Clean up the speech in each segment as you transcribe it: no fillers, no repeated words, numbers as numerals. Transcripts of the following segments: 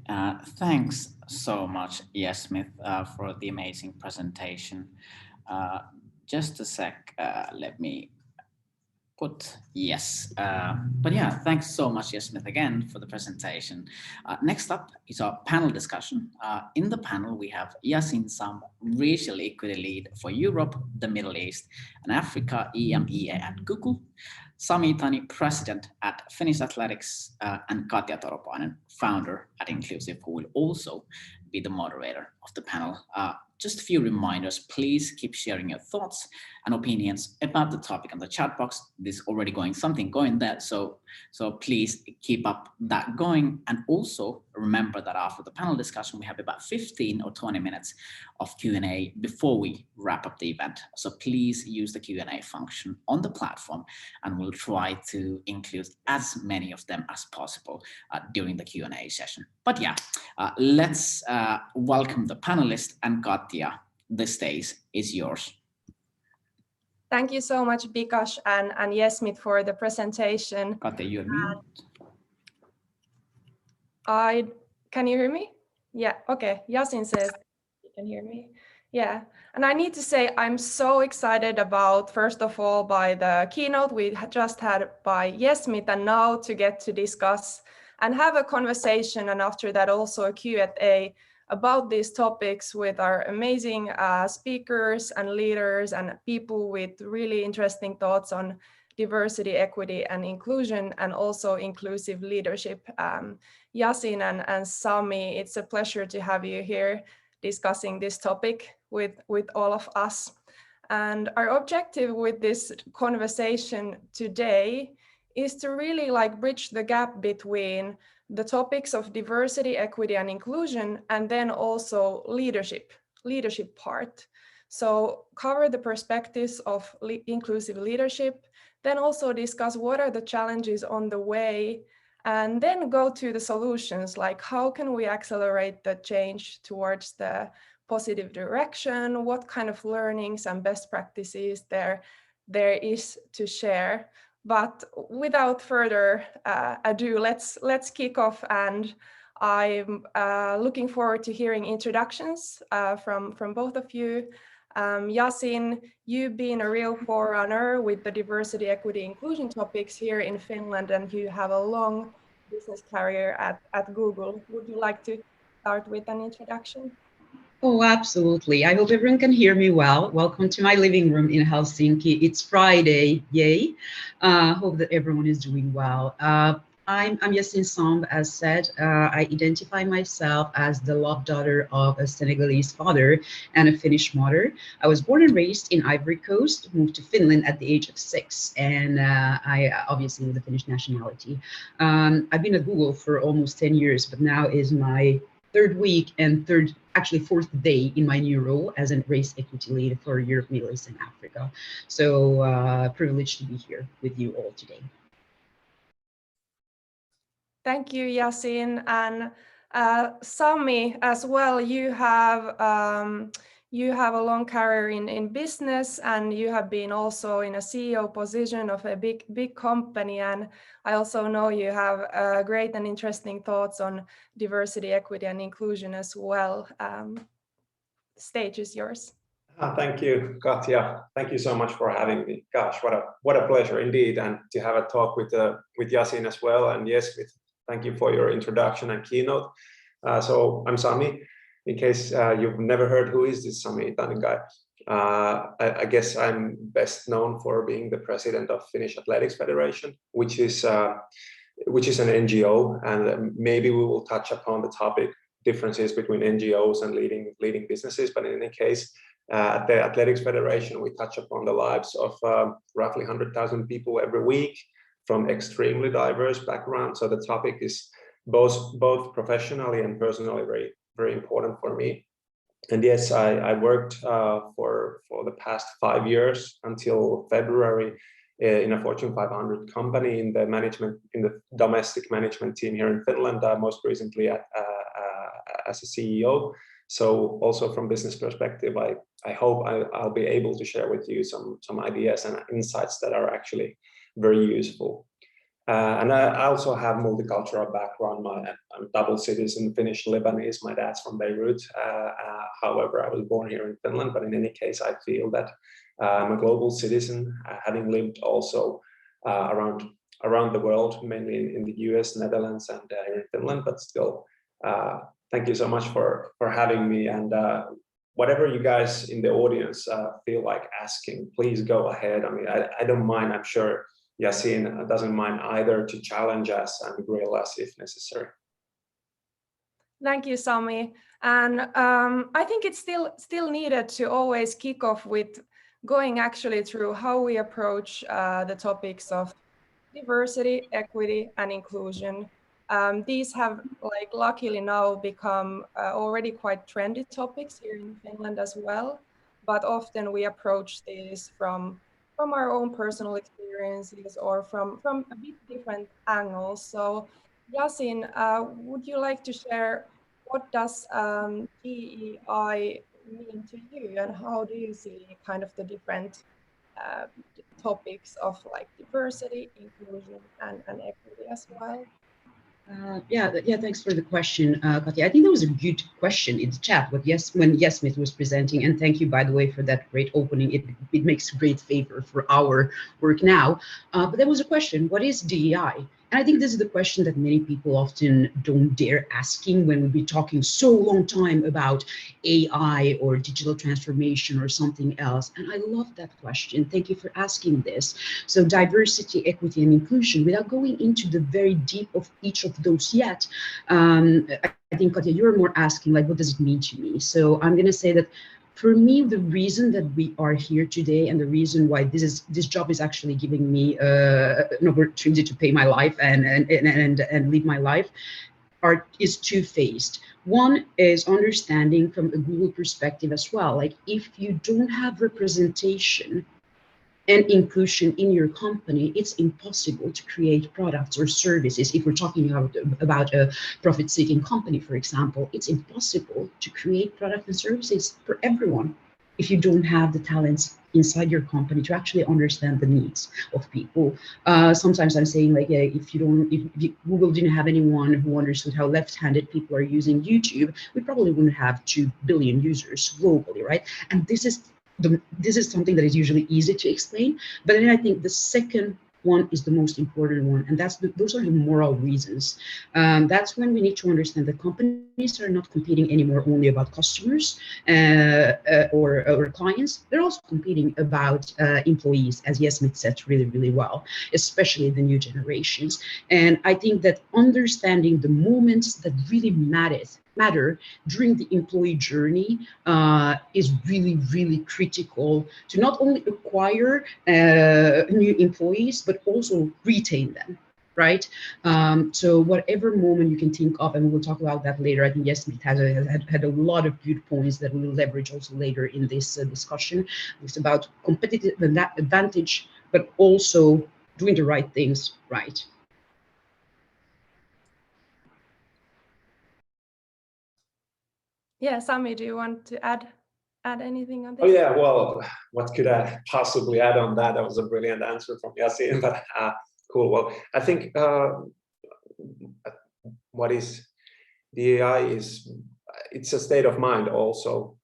Thanks so much, Yesmith, for the amazing presentation. Uh, just a sec, let me put yes. But yeah, thanks so much, Yesmith, again for the presentation. Next up is our panel discussion. In the panel, we have Yacine Samb, Racial Equity Lead for Europe, the Middle East, and Africa, EMEA at Google. Sami Itani, President at Finnish Athletics, and Katja Toropainen, Founder at Inklusiiv, who will also be the moderator of the panel. Just a few reminders, please keep sharing your thoughts and opinions about the topic on the chat box. There's already something going there, so please keep up that going. And also remember that after the panel discussion, we have about 15 or 20 minutes of Q&A before we wrap up the event. So please use the Q&A function on the platform, and we'll try to include as many of them as possible during the Q&A session. But yeah, let's welcome the panelists, and Katja, the stage is yours. Thank you so much, Bikash and Yesmith, for the presentation. Katja, you're mute. Can you hear me? Yeah, okay. Yacine says you can hear me. Yeah, and I need to say I'm so excited about, first of all, by the keynote we just had by Yesmith, and now to get to discuss and have a conversation, and after that also a Q&A about these topics with our amazing speakers and leaders and people with really interesting thoughts on diversity, equity, and inclusion, and also inclusive leadership. Yacine and Sami, it's a pleasure to have you here discussing this topic with all of us. And our objective with this conversation today is to really bridge the gap between the topics of diversity, equity, and inclusion, and then also leadership part. So cover the perspectives of inclusive leadership, then also discuss what are the challenges on the way, and then go to the solutions, like how can we accelerate the change towards the positive direction, what kind of learnings and best practices there is to share. But without further ado, let's kick off, and I'm looking forward to hearing introductions from both of you. Yacine, you've been a real forerunner with the diversity, equity, inclusion topics here in Finland, and you have a long business career at Google. Would you like to start with an introduction? Oh, absolutely. I hope everyone can hear me well. Welcome to my living room in Helsinki. It's Friday, yay. Hope that everyone is doing well. I'm Yesmith Samb, as said. I identify myself as the love daughter of a Senegalese father and a Finnish mother. I was born and raised in Ivory Coast, moved to Finland at the age of 6, and I obviously with the Finnish nationality. I've been at Google for almost 10 years, but now is my third week and fourth day in my new role as a race equity lead for Europe, Middle East, and Africa. So privileged to be here with you all today. Thank you, Yacine. And Sami, as well, you have a long career in business, and you have been also in a CEO position of a big company. And I also know you have great and interesting thoughts on diversity, equity, and inclusion as well. The stage is yours. Thank you, Katja. Thank you so much for having me. Gosh, what a pleasure indeed, and to have a talk with Yacine as well. And yes, thank you for your introduction and keynote. So I'm Sami. In case you've never heard, who is this Sami Itani guy? I guess I'm best known for being the president of Finnish Athletics Federation, which is an NGO, and maybe we will touch upon the topic differences between NGOs and leading businesses. But in any case, at the Athletics Federation, we touch upon the lives of roughly 100,000 people every week from extremely diverse backgrounds. So the topic is both professionally and personally very, very important for me. And yes, I worked for the past 5 years until February in a Fortune 500 company in the domestic management team here in Finland, most recently as a CEO. So also from business perspective, I hope I'll be able to share with you some ideas and insights that are actually very useful. And I also have multicultural background. I'm double citizen, Finnish, Lebanese. My dad's from Beirut. However, I was born here in Finland, but in any case, I feel that I'm a global citizen, having lived also around the world, mainly in the US, Netherlands, and here in Finland. But still, thank you so much for having me. And whatever you guys in the audience feel like asking, please go ahead. I mean, I don't mind. I'm sure Yacine doesn't mind either, to challenge us and grill us if necessary. Thank you, Sami. And I think it's still needed to always kick off with going actually through how we approach the topics of diversity, equity, and inclusion. These have, like, luckily now become already quite trendy topics here in Finland as well. But often we approach these from our own personal experiences or from a bit different angles. So, Yacine, would you like to share what does DEI mean to you, and how do you see kind of the different topics of like diversity, inclusion, and equity as well? Yeah, thanks for the question, Katja. I think that was a good question in the chat when Yesmith was presenting, and thank you, by the way, for that great opening. It makes great favor for our work now. But there was a question: what is DEI? And I think this is the question that many people often don't dare asking when we'll be talking so long time about AI or digital transformation or something else. And I love that question. Thank you for asking this. So diversity, equity, and inclusion, without going into the very deep of each of those yet, I think, Katja, you're more asking, like, what does it mean to me? So I'm going to say that for me, the reason that we are here today and the reason why this job is actually giving me an opportunity to pay my life and live my life is two-faced. One is understanding from a Google perspective as well. Like, if you don't have representation and inclusion in your company, it's impossible to create products or services. If we're talking about a profit-seeking company, for example, it's impossible to create products and services for everyone if you don't have the talents inside your company to actually understand the needs of people. Sometimes I'm saying, like, if Google didn't have anyone who understood how left-handed people are using YouTube, we probably wouldn't have 2 billion users globally, right? And this is something that is usually easy to explain, but then I think the second one is the most important one, and those are the moral reasons. That's when we need to understand that companies are not competing anymore only about customers or clients. They're also competing about employees, as Yesmith said really, really well, especially the new generations. And I think that understanding the moments that really matter during the employee journey is really, really critical to not only acquire new employees, but also retain them, right? So whatever moment you can think of, and we'll talk about that later. I think Yesmith had a lot of good points that we will leverage also later in this discussion. It's about competitive advantage, but also doing the right things right. Yeah, Sami, do you want to add anything on this? Oh yeah, well, what could I possibly add on that? That was a brilliant answer from Yacine, but cool. Well, I think what is DEI is, it's a state of mind also.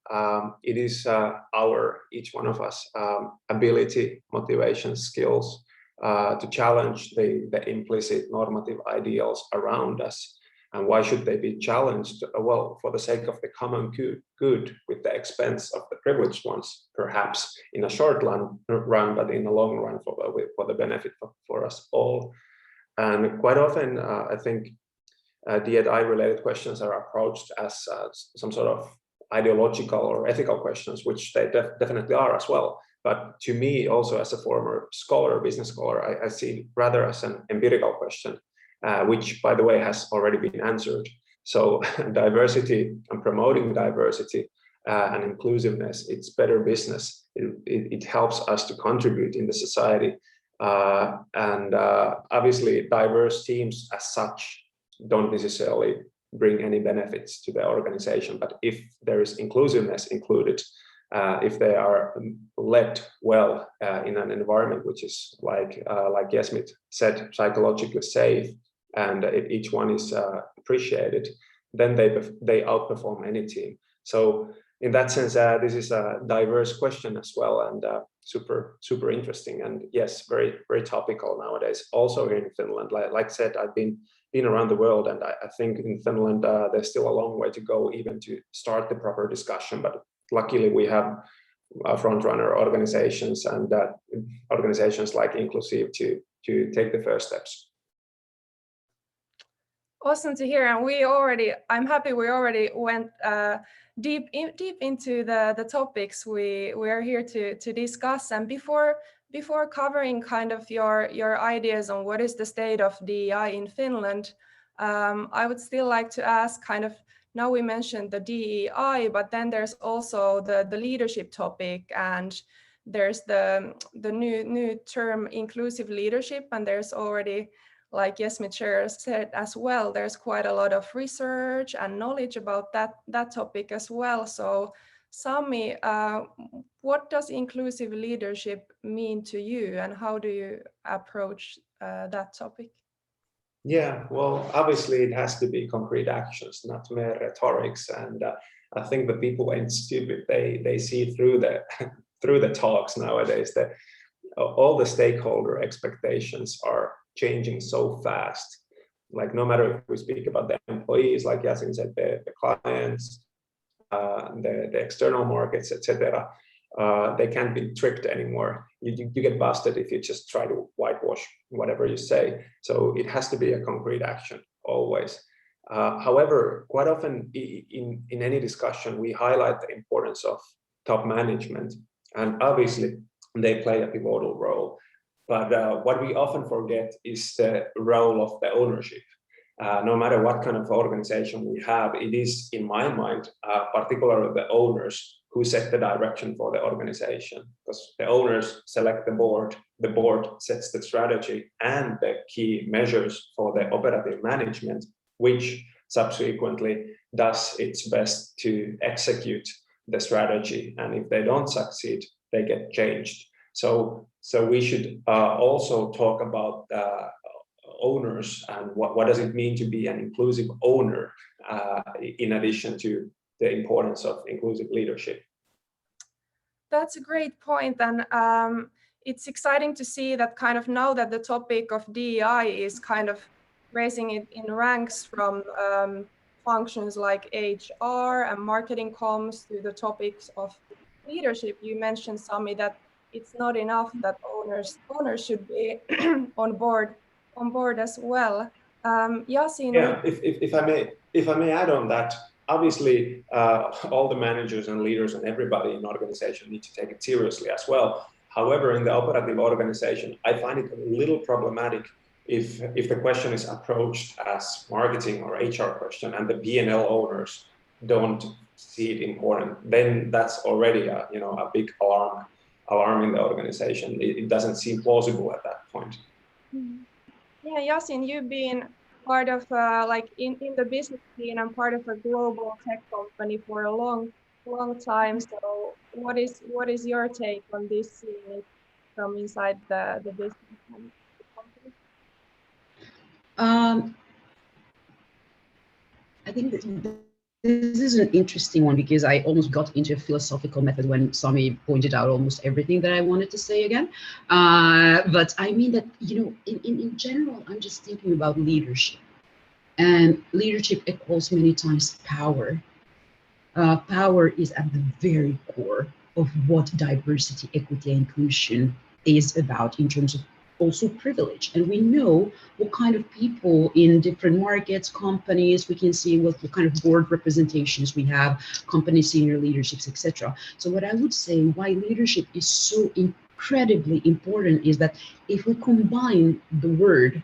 It is each one of us, ability, motivation, skills to challenge the implicit normative ideals around us. And why should they be challenged? Well, for the sake of the common good, with the expense of the privileged ones, perhaps in a short run, but in the long run for the benefit for us all. And quite often, I think DEI-related questions are approached as some sort of ideological or ethical questions, which they definitely are as well. But to me, also as a former scholar, business scholar, I see rather as an empirical question. Which, by the way, has already been answered. So diversity and promoting diversity and inclusiveness, it's better business. It helps us to contribute in the society. And obviously, diverse teams as such don't necessarily bring any benefits to the organization. But if there is inclusiveness included, if they are led well in an environment which is like Yesmith said, psychologically safe, and if each one is appreciated, then they outperform any team. So in that sense, this is a diverse question as well, and super interesting, and yes, very topical nowadays. Also here in Finland, like I said, I've been around the world, and I think in Finland there's still a long way to go even to start the proper discussion. But luckily, we have front-runner organizations and organizations like Inklusiiv to take the first steps. Awesome to hear, and I'm happy we already went deep into the topics we are here to discuss. And before covering kind of your ideas on what is the state of DEI in Finland, I would still like to ask kind of, now we mentioned the DEI, but then there's also the leadership topic, and there's the new term inclusive leadership, and there's already, like Yesmith said as well, there's quite a lot of research and knowledge about that topic as well. So Sami, what does inclusive leadership mean to you, and how do you approach that topic? Yeah, well, obviously it has to be concrete actions, not mere rhetorics. And I think the people ain't stupid. They see through the talks nowadays that all the stakeholder expectations are changing so fast. Like no matter if we speak about the employees, like Yacine said, the clients, the external markets, etc. They can't be tricked anymore. You get busted if you just try to whitewash whatever you say. So it has to be a concrete action always. However, quite often in any discussion, we highlight the importance of top management, and obviously they play a pivotal role. But what we often forget is the role of the ownership. No matter what kind of organization we have, it is, in my mind, particularly the owners who set the direction for the organization, because the owners select the board sets the strategy and the key measures for the operative management, which subsequently does its best to execute the strategy. And if they don't succeed, they get changed. So we should also talk about owners and what does it mean to be an inclusive owner, in addition to the importance of inclusive leadership. That's a great point, and it's exciting to see that kind of now that the topic of DEI is kind of raising it in ranks from functions like HR and marketing comms to the topics of leadership. You mentioned, Sami, that it's not enough that owners should be on board as well. Yacine, yeah, if I may add on that, obviously all the managers and leaders and everybody in organization need to take it seriously as well. However, in the operative organization, I find it a little problematic if the question is approached as marketing or HR question and the P&L owners don't see it important, then that's already a big alarm in the organization. It doesn't seem plausible at that point. Yeah, Yacine, you've been part of like in the business scene and part of a global tech company for a long time. So what is your take on this scene from inside the business company? I think that this is an interesting one because I almost got into a philosophical method when Sami pointed out almost everything that I wanted to say again. But I mean that, in general, I'm just thinking about leadership. And leadership equals many times power. Power is at the very core of what diversity, equity, and inclusion is about in terms of also privilege. And we know what kind of people in different markets, companies, we can see what kind of board representations we have, company senior leaderships, etc. So what I would say why leadership is so incredibly important is that if we combine the word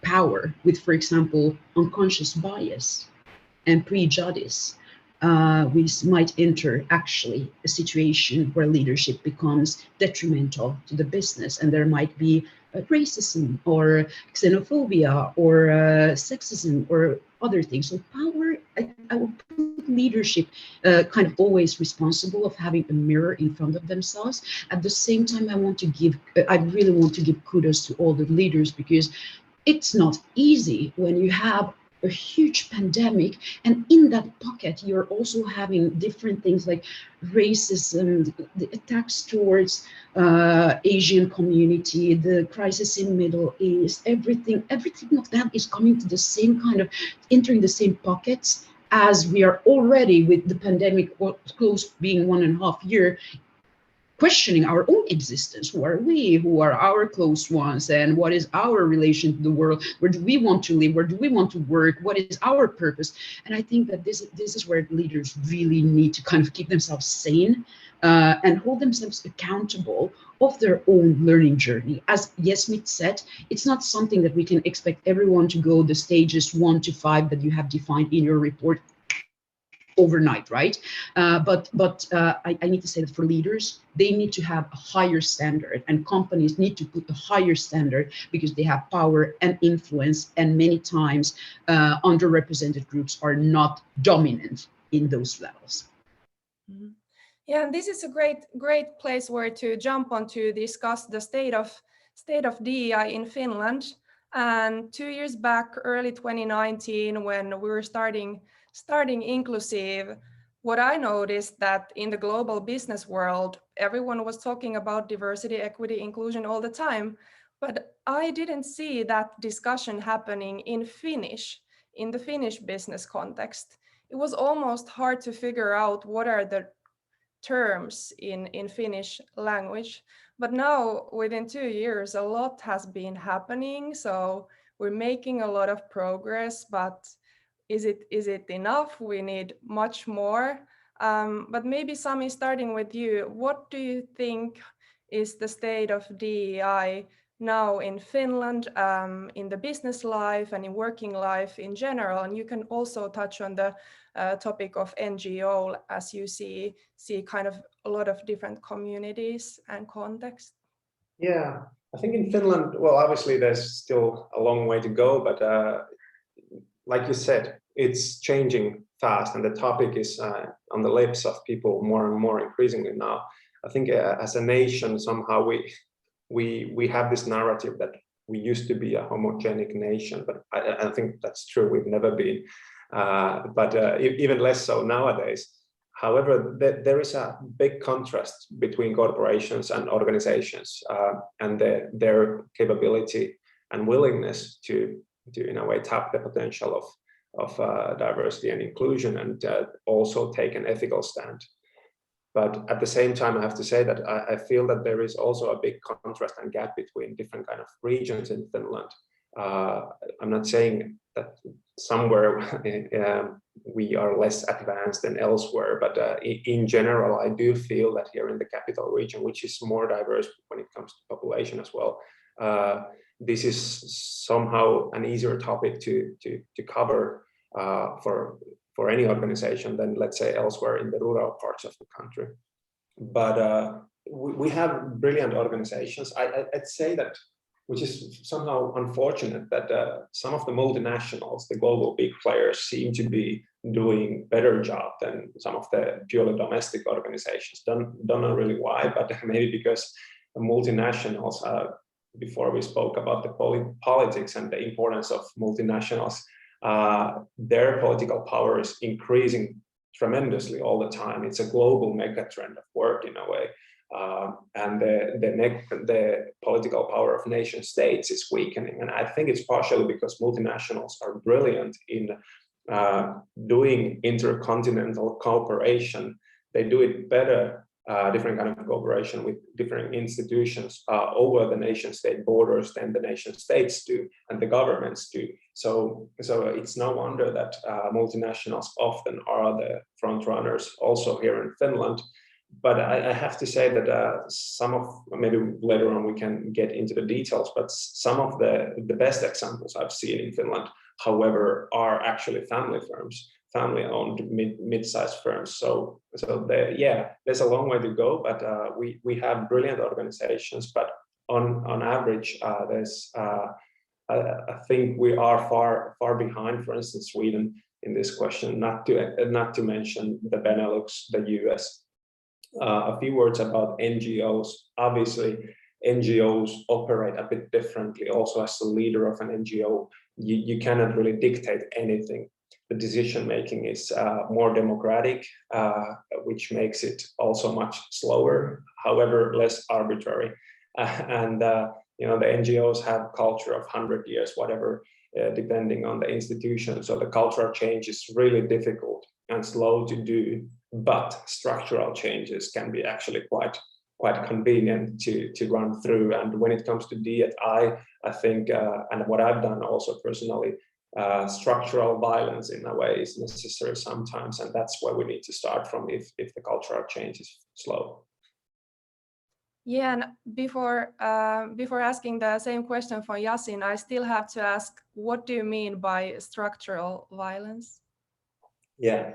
power with, for example, unconscious bias and prejudice, we might enter actually a situation where leadership becomes detrimental to the business, and there might be racism or xenophobia or sexism or other things. So power, I will put leadership kind of always responsible of having a mirror in front of themselves. At the same time, I really want to give kudos to all the leaders, because it's not easy when you have a huge pandemic, and in that pocket you're also having different things like racism, the attacks towards Asian community, the crisis in Middle East, everything of that is coming to the same kind of, entering the same pockets as we are already with the pandemic close being 1.5 years, questioning our own existence. Who are we? Who are our close ones? And what is our relation to the world? Where do we want to live? Where do we want to work? What is our purpose? And I think that this is where leaders really need to kind of keep themselves sane and hold themselves accountable of their own learning journey. As Yesmith said, it's not something that we can expect everyone to go the stages 1 to 5 that you have defined in your report overnight, right? But I need to say that for leaders, they need to have a higher standard, and companies need to put a higher standard, because they have power and influence, and many times underrepresented groups are not dominant in those levels. Mm-hmm. Yeah, and this is a great place where to jump on to discuss the state of DEI in Finland. And 2 years back, early 2019, when we were starting Inklusiiv, what I noticed that in the global business world, everyone was talking about diversity, equity, inclusion all the time, but I didn't see that discussion happening in the Finnish business context. It was almost hard to figure out what are the terms in Finnish language. But now, within 2 years, a lot has been happening. So we're making a lot of progress, but is it enough? We need much more. But maybe Sami, starting with you, what do you think is the state of DEI now in Finland, in the business life and in working life in general? And you can also touch on the topic of NGO, as you see kind of a lot of different communities and contexts. Yeah, I think in Finland, well, obviously there's still a long way to go, but like you said, it's changing fast, and the topic is on the lips of people more and more increasingly now. I think as a nation, somehow we have this narrative that we used to be a homogenic nation, but I think that's true. We've never been, but even less so nowadays. However, there is a big contrast between corporations and organizations, and their capability and willingness to in a way tap the potential of diversity and inclusion, and also take an ethical stand. But at the same time, I have to say that I feel that there is also a big contrast and gap between different kind of regions in Finland. I'm not saying that somewhere we are less advanced than elsewhere, but in general, I do feel that here in the capital region, which is more diverse when it comes to population as well, this is somehow an easier topic to cover for any organization than, let's say, elsewhere in the rural parts of the country. But we have brilliant organizations. I'd say that, which is somehow unfortunate, that some of the multinationals, the global big players, seem to be doing better job than some of the purely domestic organizations. Don't know really why, but maybe because the multinationals, before we spoke about the politics and the importance of multinationals, their political power is increasing tremendously all the time. It's a global megatrend of work in a way. And the political power of nation states is weakening. And I think it's partially because multinationals are brilliant in doing intercontinental cooperation. They do it better, different kind of cooperation with different institutions over the nation state borders than the nation states do and the governments do. So it's no wonder that multinationals often are the front runners also here in Finland. But I have to say that some of, maybe later on we can get into the details, but some of the best examples I've seen in Finland, however, are actually family firms, family-owned mid-sized firms. So there's a long way to go, but we have brilliant organizations. But on average, I think we are far behind. For instance, Sweden in this question, not to mention the Benelux, the US. A few words about NGOs. Obviously, NGOs operate a bit differently. Also, as the leader of an NGO, you cannot really dictate anything. The decision making is more democratic, which makes it also much slower, however, less arbitrary. And you know, the NGOs have culture of 100 years, whatever, depending on the institution. So the cultural change is really difficult and slow to do, but structural changes can be actually quite convenient to run through. And when it comes to D&I think, and what I've done also personally, structural violence in a way is necessary sometimes, and that's where we need to start from if the cultural change is slow. Yeah, and before asking the same question for Yacine, I still have to ask, what do you mean by structural violence? Yeah,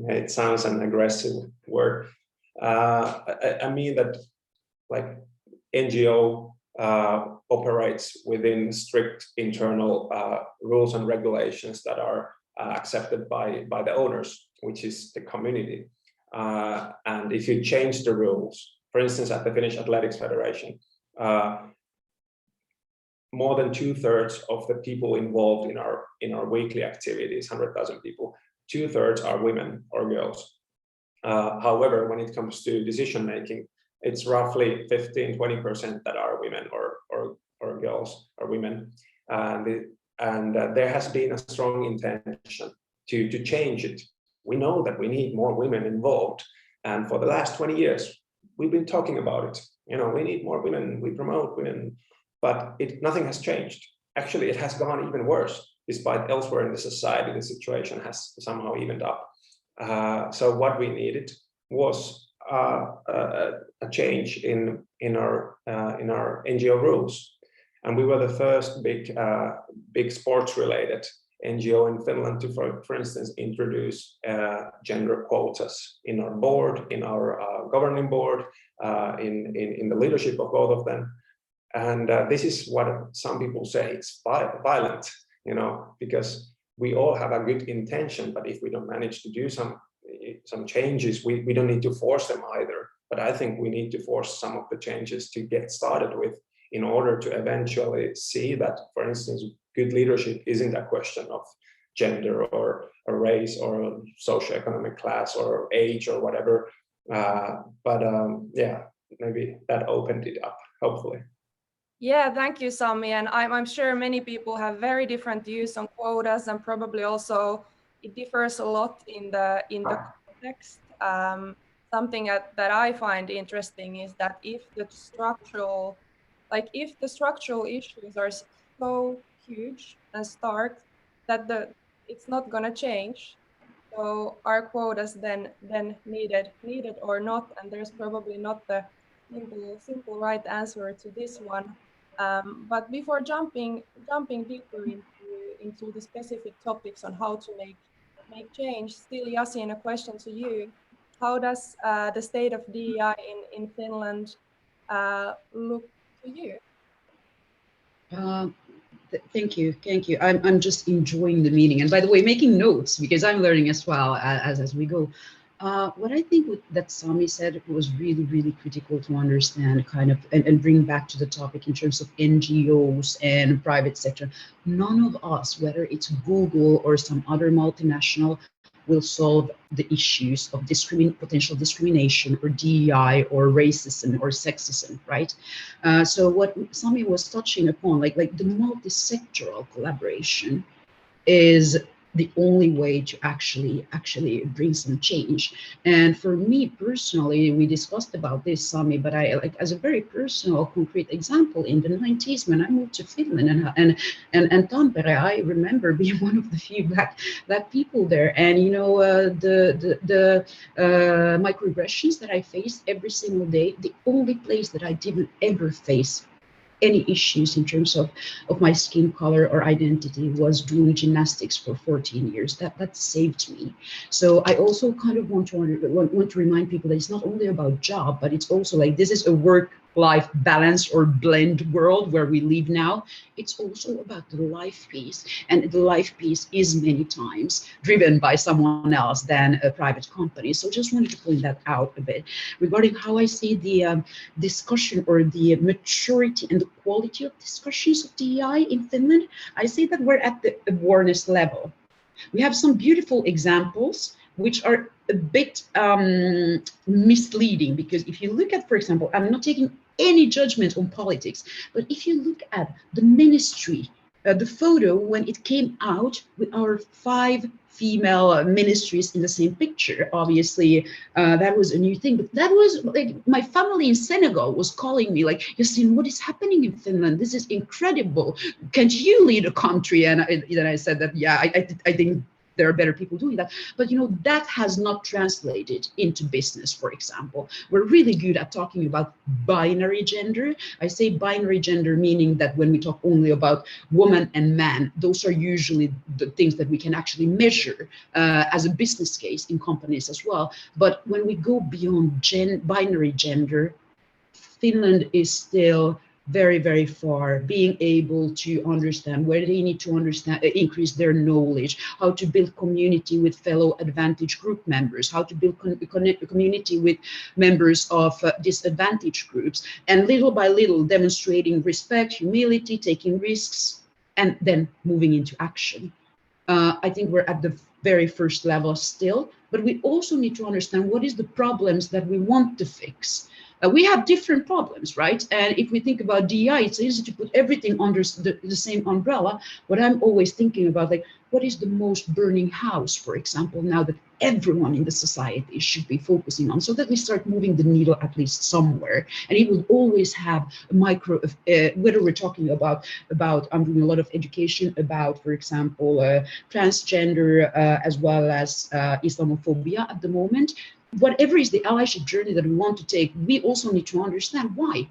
it sounds an aggressive word. I mean that, like, NGO operates within strict internal rules and regulations that are accepted by the owners, which is the community. And if you change the rules, for instance, at the Finnish Athletics Federation, more than 2/3 of the people involved in our weekly activities, 100,000 people, 2/3 are women or girls. However, when it comes to decision making, it's roughly 15-20% that are women or girls or women, and there has been a strong intention to change it. We know that we need more women involved, and for the last 20 years we've been talking about it. You know, we need more women, we promote women, but nothing has changed. Actually, it has gone even worse. Despite elsewhere in the society, the situation has somehow evened up. So what we needed was a change in our NGO rules, and we were the first big sports-related NGO in Finland to, for instance, introduce gender quotas in our board, in our governing board, in the leadership of both of them. And this is what some people say, it's violent, you know, because we all have a good intention, but if we don't manage to do some changes, we don't need to force them either. But I think we need to force some of the changes to get started with in order to eventually see that, for instance, good leadership isn't a question of gender or a race or a socioeconomic class or age or whatever. Yeah, maybe that opened it up, hopefully. Yeah, thank you, Sami. And I'm sure many people have very different views on quotas, and probably also it differs a lot in the context. Something that I find interesting is that if the structural issues are so huge and stark that it's not going to change, so are quotas then needed or not? And there's probably not the simple right answer to this one. But before jumping deeper into the specific topics on how to make change, still, Yacine, a question to you. How does the state of DEI in Finland look to you? Thank you. I'm just enjoying the meeting, and by the way, making notes because I'm learning as well as we go. What I think that Sami said was really critical to understand, kind of, and bring back to the topic in terms of NGOs and private sector. None of us, whether it's Google or some other multinational, will solve the issues of potential discrimination or DEI or racism or sexism, right? So what Sami was touching upon, like the multi-sectoral collaboration is the only way to actually bring some change. And for me personally, we discussed about this, Sami, but I, like, as a very personal concrete example, in the 90s when I moved to Finland and Tampere, I remember being one of the few black people there, and you know, the microaggressions that I faced every single day. The only place that I didn't ever face any issues in terms of my skin color or identity was doing gymnastics for 14 years. That saved me. So I also kind of want to remind people that it's not only about job, but it's also like this is a work life balance or blend world where we live now. It's also about the life piece, and the life piece is many times driven by someone else than a private company. So just wanted to point that out a bit regarding how I see the discussion or the maturity and the quality of discussions of DEI in Finland. I see that we're at the awareness level. We have some beautiful examples which are a bit misleading, because if you look at, for example, I'm not taking any judgment on politics, but if you look at the ministry, the photo when it came out with our 5 female ministries in the same picture, obviously that was a new thing, but that was like my family in Senegal was calling me like, Yacine, what is happening in Finland? This is incredible. Can't you lead a country? And then I said that, yeah, I think there are better people doing that. But you know, that has not translated into business, for example. We're really good at talking about binary gender. I say binary gender meaning that when we talk only about woman and man, those are usually the things that we can actually measure as a business case in companies as well. But when we go beyond binary gender, Finland is still very, very far, being able to understand where they need to increase their knowledge, how to build community with fellow advantage group members, how to build community with members of disadvantaged groups, and little by little demonstrating respect, humility, taking risks, and then moving into action. I think we're at the very first level still, but we also need to understand what is the problems that we want to fix. We have different problems, right? And if we think about DEI, it's easy to put everything under the same umbrella. What I'm always thinking about, like, what is the most burning house, for example, now that everyone in the society should be focusing on, so that we start moving the needle at least somewhere. And it will always have a micro, whether we're talking about I'm doing a lot of education about, for example, transgender, as well as Islamophobia at the moment. Whatever is the allyship journey that we want to take, we also need to understand why.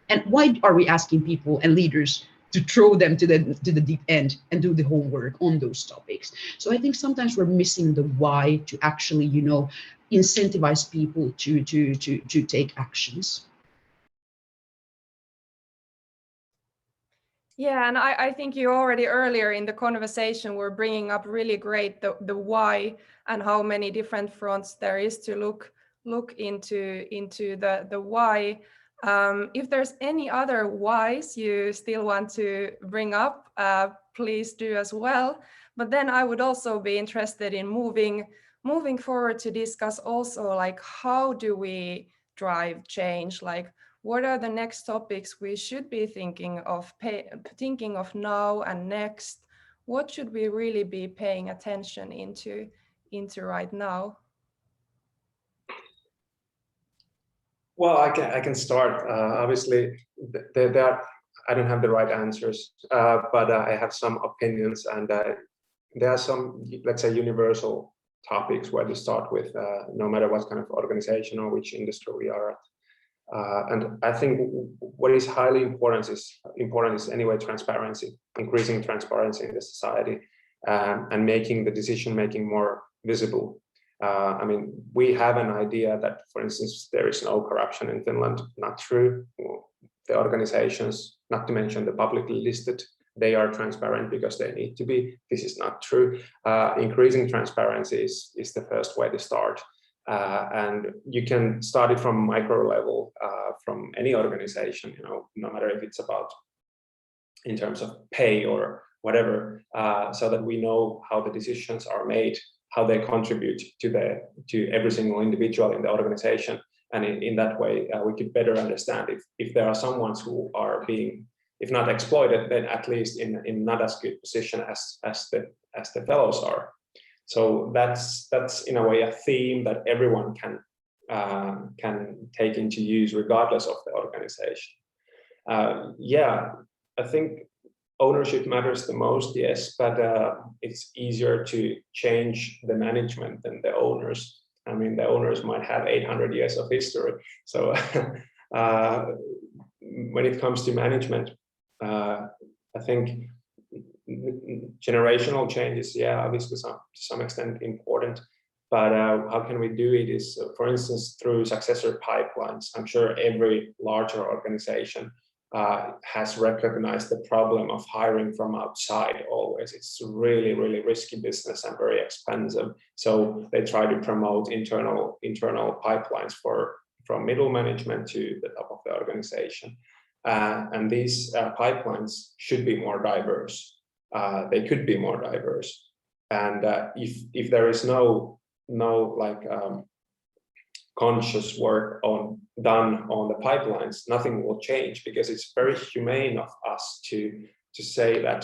And why are we asking people and leaders to throw them to the deep end and do the homework on those topics? So I think sometimes we're missing the why to actually, you know, incentivize people to take actions. Yeah, and I think you already earlier in the conversation were bringing up really great the why and how many different fronts there is to look into the why. If there's any other whys you still want to bring up, please do as well. But then I would also be interested in moving forward to discuss also, like, how do we drive change? Like, what are the next topics we should be thinking of now and next? What should we really be paying attention into right now? Well, I can start. Obviously, I don't have the right answers, but I have some opinions, and there are some, let's say, universal topics where to start with, no matter what kind of organization or which industry we are at. And I think what is highly important is anyway transparency, increasing transparency in the society, and making the decision making more visible. I mean, we have an idea that, for instance, there is no corruption in Finland. Not true. The organizations, not to mention the publicly listed, they are transparent because they need to be. This is not true. Increasing transparency is the first way to start. And you can start it from micro level, from any organization, you know, no matter if it's about in terms of pay or whatever, so that we know how the decisions are made, how they contribute to every single individual in the organization. And in that way, we could better understand if there are someone who are being, if not exploited, then at least in not as good position as the fellows are. So that's in a way a theme that everyone can take into use regardless of the organization. Yeah, I think ownership matters the most, yes, but it's easier to change the management than the owners. I mean, the owners might have 800 years of history. So when it comes to management, I think generational changes, yeah, obviously to some extent important, But how can we do it is, for instance, through successor pipelines. I'm sure every larger organization has recognized the problem of hiring from outside always. It's really, really risky business and very expensive. So they try to promote internal pipelines from middle management to the top of the organization. And these pipelines should be more diverse. They could be more diverse. And if there is no conscious work done on the pipelines, nothing will change, because it's very humane of us to say that,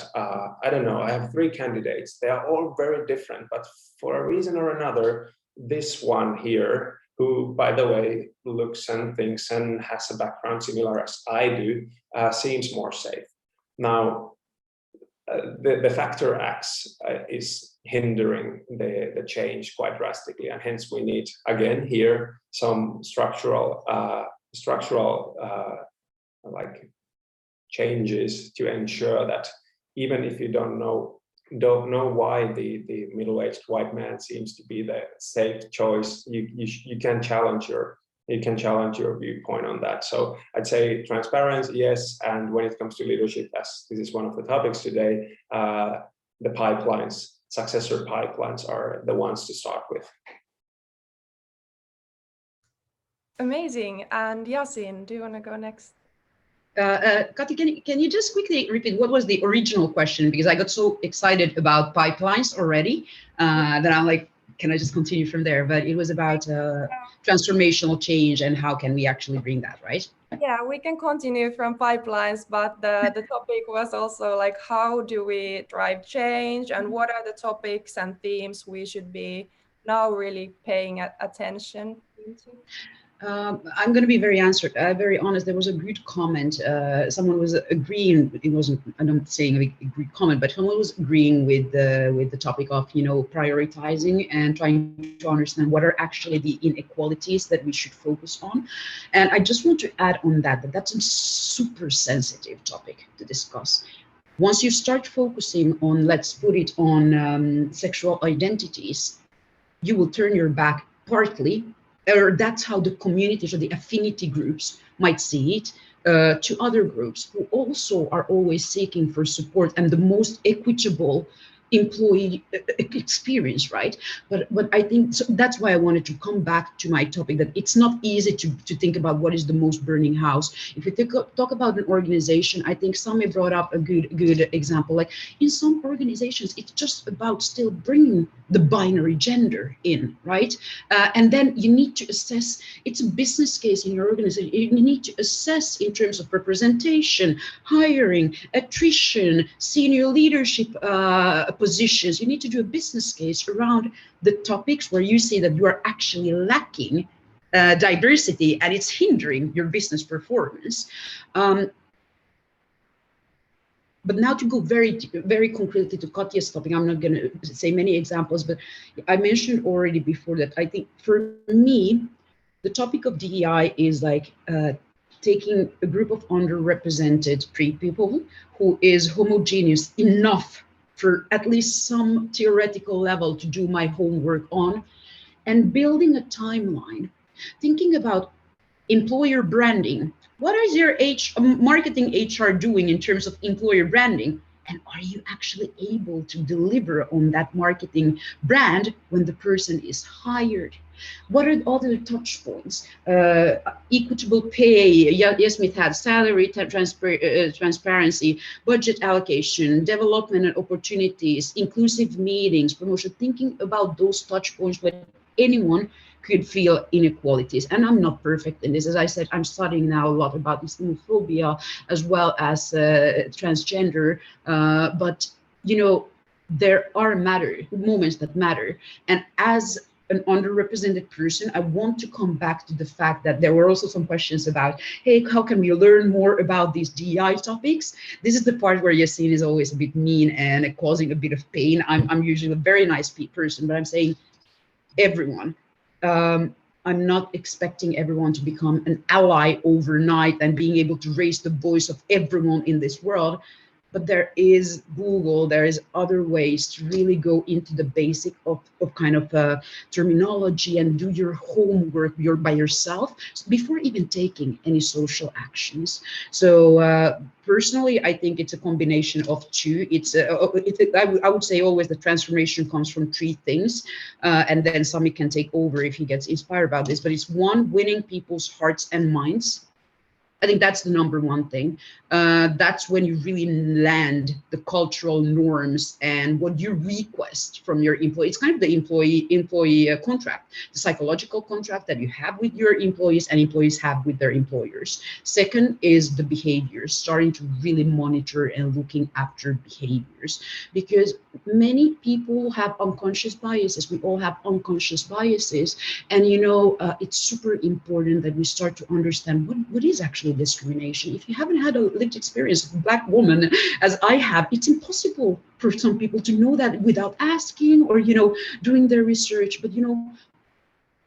I don't know, I have 3 candidates, they are all very different, but for a reason or another, this one here, who, by the way, looks and thinks and has a background similar as I do, seems more safe. Now, the factor X is hindering the change quite drastically, and hence we need, again here, some structural like changes to ensure that even if you don't know why the middle-aged white man seems to be the safe choice, you can challenge your viewpoint on that. So I'd say transparency, yes, and when it comes to leadership, as this is one of the topics today, the pipelines, successor pipelines, are the ones to start with. Amazing. And Yacine, do you want to go next? Katja, can you just quickly repeat what was the original question? Because I got so excited about pipelines already that I'm like, can I just continue from there? But it was about transformational change and how can we actually bring that, right? Yeah, we can continue from pipelines, but the topic was also like, how do we drive change, and what are the topics and themes we should be now really paying attention to? I'm going to be very honest. There was a good comment. Someone was agreeing. It wasn't. I'm not saying a good comment, but someone was agreeing with the topic of prioritizing and trying to understand what are actually the inequalities that we should focus on. And I just want to add on that that's a super sensitive topic to discuss. Once you start focusing on, let's put it on sexual identities, you will turn your back partly. Or that's how the communities or the affinity groups might see it, to other groups who also are always seeking for support and the most equitable employee experience, right? But I think so that's why I wanted to come back to my topic, that it's not easy to think about what is the most burning house. If we talk about an organization, I think Sami brought up a good example. Like in some organizations, it's just about still bringing the binary gender in, right? And then you need to assess, it's a business case in your organization. You need to assess in terms of representation, hiring, attrition, senior leadership positions. You need to do a business case around the topics where you see that you are actually lacking diversity and it's hindering your business performance. But now to go very, very concretely to Katja's topic, I'm not going to say many examples, but I mentioned already before that I think for me, the topic of DEI is like taking a group of underrepresented people who is homogeneous enough for at least some theoretical level to do my homework on, and building a timeline, thinking about employer branding. What is your marketing HR doing in terms of employer branding? And are you actually able to deliver on that marketing brand when the person is hired? What are other touch points? Equitable pay, Yesmith had salary transparency, budget allocation, development and opportunities, inclusive meetings, promotion, thinking about those touch points where anyone could feel inequalities. And I'm not perfect in this. As I said, I'm studying now a lot about Islamophobia as well as transgender, but there are moments that matter. And as an underrepresented person, I want to come back to the fact that there were also some questions about, hey, how can we learn more about these DEI topics? This is the part where Yacine is always a bit mean and causing a bit of pain. I'm usually a very nice person, but I'm saying everyone. I'm not expecting everyone to become an ally overnight and being able to raise the voice of everyone in this world. but there is Google, there is other ways to really go into the basic of kind of terminology and do your homework by yourself before even taking any social actions. So personally, I think it's a combination of two. I would say always the transformation comes from three things, and then Sami can take over if he gets inspired about this. But it's one, winning people's hearts and minds. I think that's the number one thing. That's when you really land the cultural norms and what you request from your employee. It's kind of the employee contract, the psychological contract that you have with your employees and employees have with their employers. Second is the behaviors, starting to really monitor and looking after behaviors, because many people have unconscious biases. We all have unconscious biases, and it's super important that we start to understand what is actually discrimination. If you haven't had a lived experience of a Black woman, as I have, it's impossible for some people to know that without asking or doing their research, but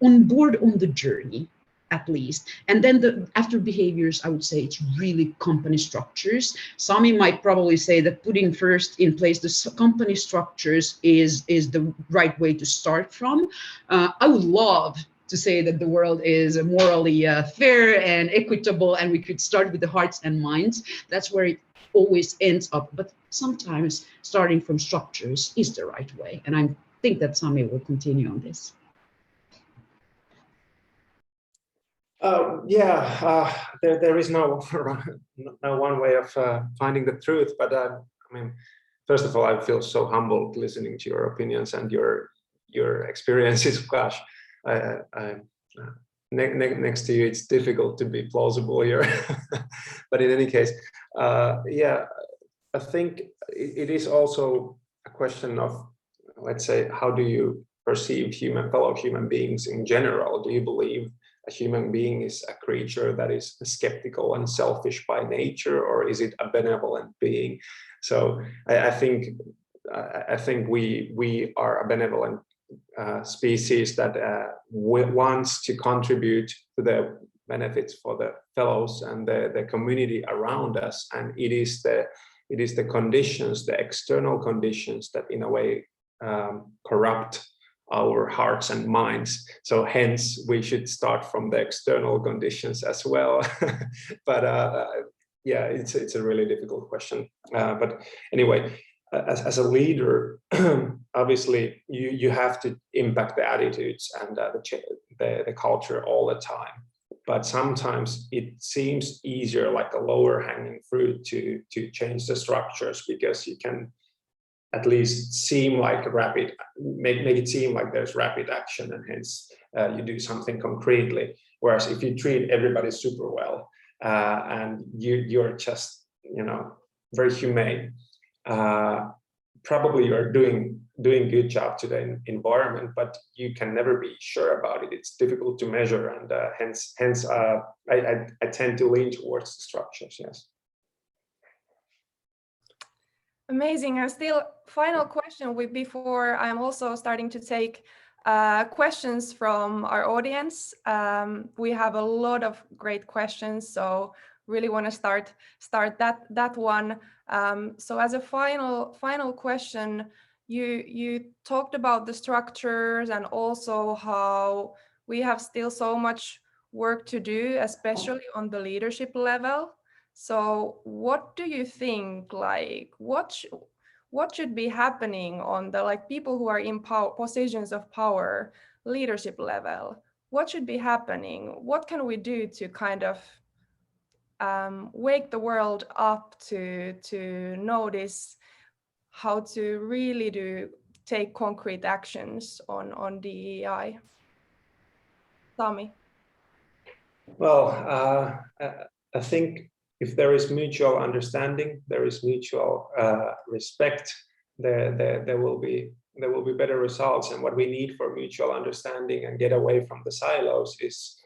on board on the journey at least. And then after behaviors, I would say it's really company structures. Sami might probably say that putting first in place the company structures is the right way to start from. I would love to say that the world is morally fair and equitable, and we could start with the hearts and minds. That's where it always ends up. But sometimes starting from structures is the right way. And I think that Sami will continue on this. There is no one way of finding the truth. But I mean, first of all, I feel so humbled listening to your opinions and your experiences. Gosh. Next to you, it's difficult to be plausible here. But in any case, I think it is also a question of, let's say, how do you perceive fellow human beings in general? Do you believe a human being is a creature that is skeptical and selfish by nature, or is it a benevolent being? So I think we are a benevolent species that wants to contribute to the benefits for the fellows and the community around us, and it is the conditions, the external conditions, that in a way corrupt our hearts and minds. So hence we should start from the external conditions as well. But it's a really difficult question. But anyway, as a leader, obviously you have to impact the attitudes and the culture all the time. But sometimes it seems easier, like a lower hanging fruit, to change the structures, because you can at least seem like make it seem like there's rapid action, and hence you do something concretely. Whereas if you treat everybody super well and you're just very humane, probably you're doing good job to the environment, but you can never be sure about it. It's difficult to measure, and hence I tend to lean towards the structures. Yes. Amazing. And still, final question before I'm also starting to take questions from our audience. We have a lot of great questions, so really want to start that one. So as a final question, you talked about the structures and also how we have still so much work to do, especially on the leadership level. So what do you think, like, what should be happening on the people who are in positions of power, leadership level? What should be happening? What can we do to kind of wake the world up to notice how to really take concrete actions on DEI? Sami. Well, I think if there is mutual understanding, there is mutual respect, there will be better results. And what we need for mutual understanding and get away from the silos is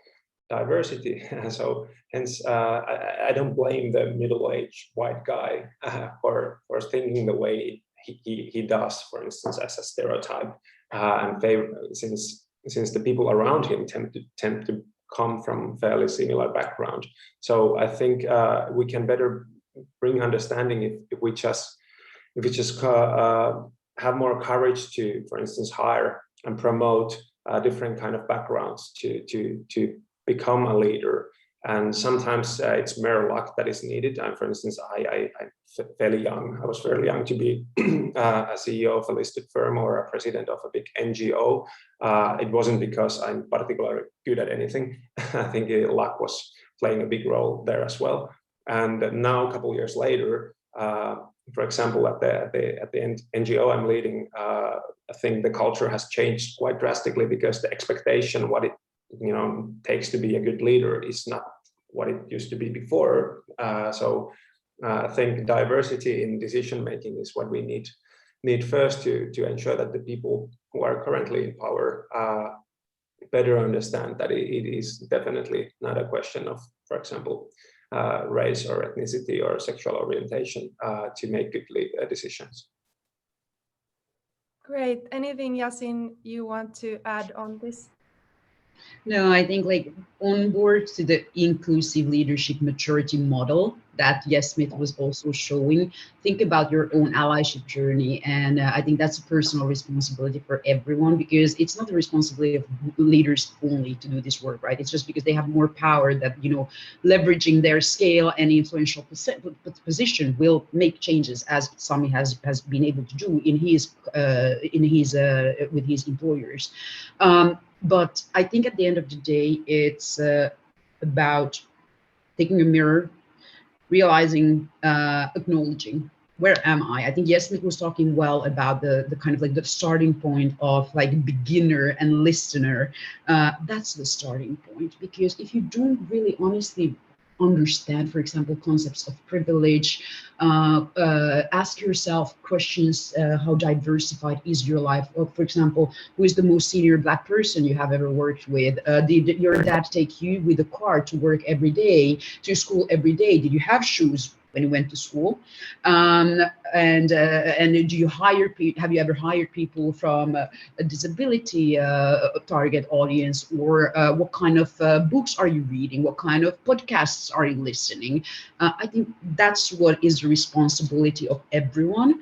diversity. So hence, I don't blame the middle-aged white guy for thinking the way he does, for instance, as a stereotype, and since the people around him tend to come from fairly similar background. So I think we can better bring understanding if we just have more courage to, for instance, hire and promote different kind of backgrounds to become a leader. And sometimes it's mere luck that is needed. For instance, I'm fairly young. I was fairly young to be a CEO of a listed firm or a president of a big NGO. It wasn't because I'm particularly good at anything. I think luck was playing a big role there as well. And now, a couple of years later, for example, at the NGO I'm leading, I think the culture has changed quite drastically, because the expectation, what it takes to be a good leader, is not what it used to be before. So I think diversity in decision making is what we need first to ensure that the people who are currently in power better understand that it is definitely not a question of, for example, race or ethnicity or sexual orientation to make good decisions. Great. Anything, Yacine, you want to add on this? No, I think like on board to the inclusive leadership maturity model that Yesmith was also showing, think about your own allyship journey. And I think that's a personal responsibility for everyone, because it's not the responsibility of leaders only to do this work, right? It's just because they have more power that, leveraging their scale and influential position will make changes, as Sami has been able to do with his employers. But I think at the end of the day, it's about taking a mirror, realizing, acknowledging, where am I? I think Yesmith was talking well about the kind of like the starting point of like beginner and listener. That's the starting point, because if you don't really honestly understand, for example, concepts of privilege, ask yourself questions, how diversified is your life? Or, for example, who is the most senior Black person you have ever worked with? Did your dad take you with a car to work every day, to school every day? Did you have shoes when you went to school? And do you hire people? Have you ever hired people from a disability target audience? Or what kind of books are you reading? What kind of podcasts are you listening? I think that's what is the responsibility of everyone.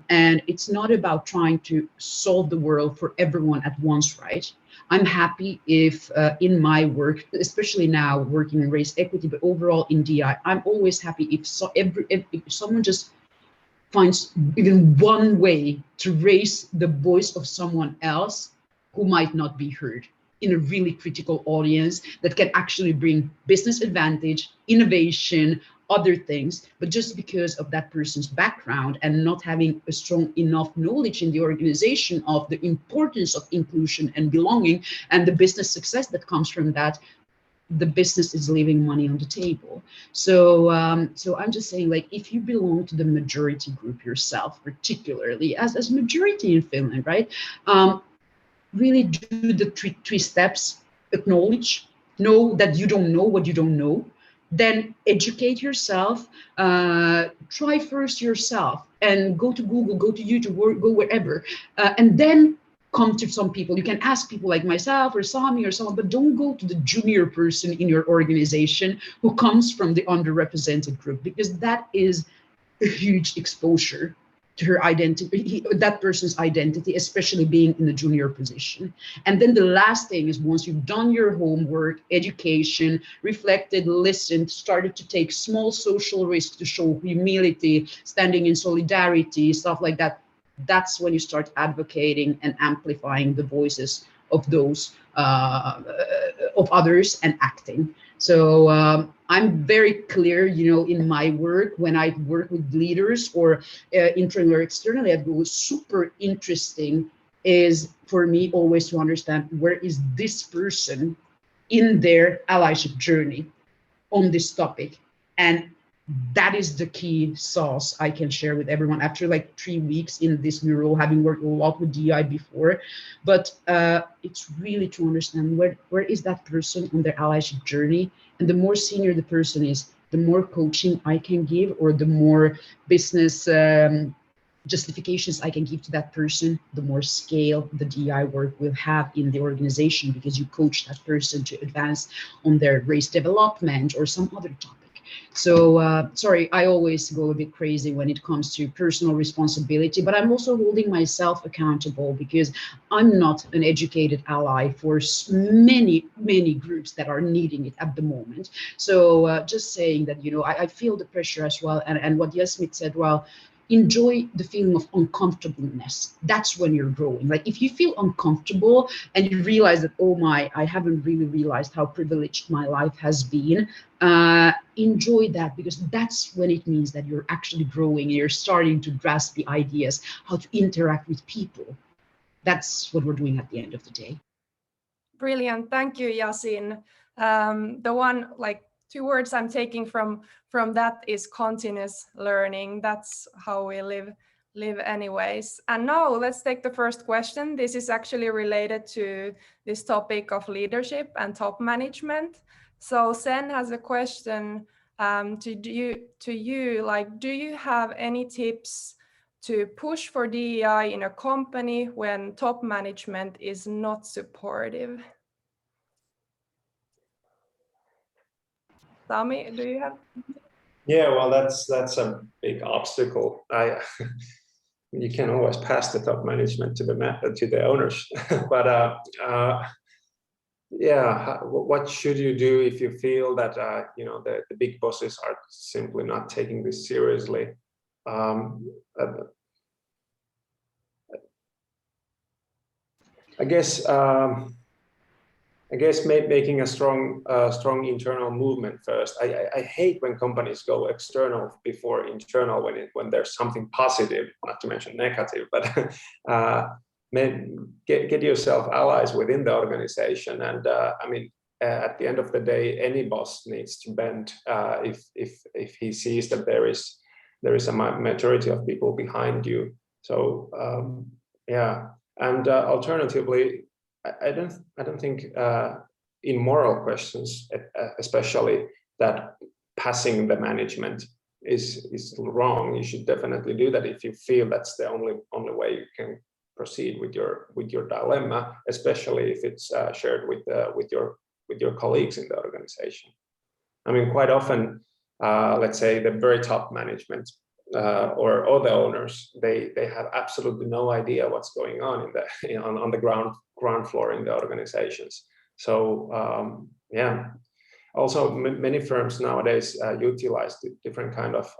And it's not about trying to solve the world for everyone at once, right? I'm happy if in my work, especially now working in race equity, but overall in DI, I'm always happy if someone just finds even one way to raise the voice of someone else who might not be heard in a really critical audience that can actually bring business advantage, innovation, other things, but just because of that person's background and not having a strong enough knowledge in the organization of the importance of inclusion and belonging and the business success that comes from that, the business is leaving money on the table. So I'm just saying, like, if you belong to the majority group yourself, particularly as majority in Finland, right? Really do the three steps: acknowledge, know that you don't know what you don't know, then educate yourself, try first yourself, and go to Google, go to YouTube, or go wherever, and then come to some people. You can ask people like myself or Sami or someone, but don't go to the junior person in your organization who comes from the underrepresented group, because that is a huge exposure to her identity, that person's identity, especially being in the junior position. And then the last thing is, once you've done your homework, education, reflected, listened, started to take small social risks to show humility, standing in solidarity, stuff like that, that's when you start advocating and amplifying the voices of those of others and acting. So I'm very clear, in my work, when I work with leaders or internally or externally, it was super interesting is for me always to understand where is this person in their allyship journey on this topic. And that is the key sauce I can share with everyone after like 3 weeks in this new role, having worked a lot with DI before. But it's really to understand where is that person on their allyship journey. And the more senior the person is, the more coaching I can give, or the more business justifications I can give to that person, the more scale the DI work will have in the organization, because you coach that person to advance on their race development or some other topic. So sorry, I always go a bit crazy when it comes to personal responsibility, but I'm also holding myself accountable because I'm not an educated ally for many groups that are needing it at the moment. So just saying that, you know, I feel the pressure as well. And what Yesmith said, well, enjoy the feeling of uncomfortableness. That's when you're growing. Like if you feel uncomfortable and you realize that, oh my, I haven't really realized how privileged my life has been, enjoy that, because that's when it means that you're actually growing and you're starting to grasp the ideas, how to interact with people. That's what we're doing at the end of the day. Brilliant. Thank you, Yacine. The one, like, 2 words I'm taking from that is continuous learning. That's how we live anyways. And now let's take the first question. This is actually related to this topic of leadership and top management. So Sen has a question to you, like, do you have any tips to push for DEI in a company when top management is not supportive? Sami, do you have? Yeah, well, that's a big obstacle. You can always pass the top management to the owners, but yeah, what should you do if you feel that you know, the big bosses are simply not taking this seriously? I guess making a strong internal movement first. I hate when companies go external before internal when there's something positive, not to mention negative, but get yourself allies within the organization. And I mean, at the end of the day, any boss needs to bend if he sees that there is a majority of people behind you. So yeah, and alternatively, I don't think in moral questions, especially, that passing the management is wrong. You should definitely do that if you feel that's the only way you can proceed with your dilemma, especially if it's shared with your colleagues in the organization. I mean, quite often, let's say the very top management or all the owners, they have absolutely no idea what's going on on the ground floor in the organizations. So yeah, also many firms nowadays utilize different kind of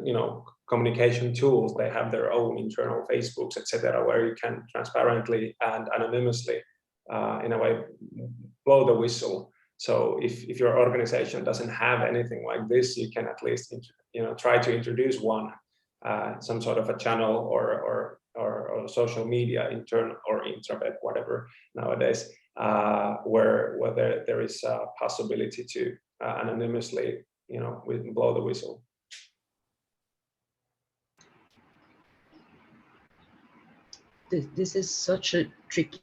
you know, communication tools. They have their own internal Facebooks, etc., where you can transparently and anonymously in a way blow the whistle. So if your organization doesn't have anything like this, you can at least, you know, try to introduce one, some sort of a channel or social media, intern or intranet, whatever nowadays, where there is a possibility to anonymously, you know, blow the whistle. This is such a tricky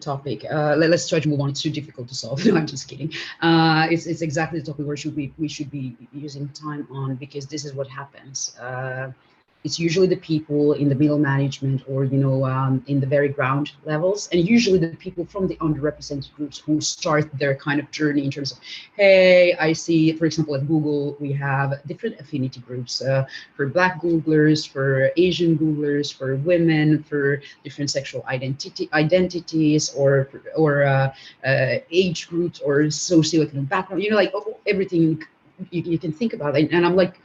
topic. Let's try to move on. It's too difficult to solve. No, I'm just kidding. It's exactly the topic where we should be using time on, because this is what happens. It's usually the people in the middle management or, you know, in the very ground levels, and usually the people from the underrepresented groups who start their kind of journey in terms of, hey, I see, for example, at Google, we have different affinity groups for Black Googlers, for Asian Googlers, for women, for different sexual identities, or age groups, or socioeconomic background, you know, like everything you can think about. And I'm like,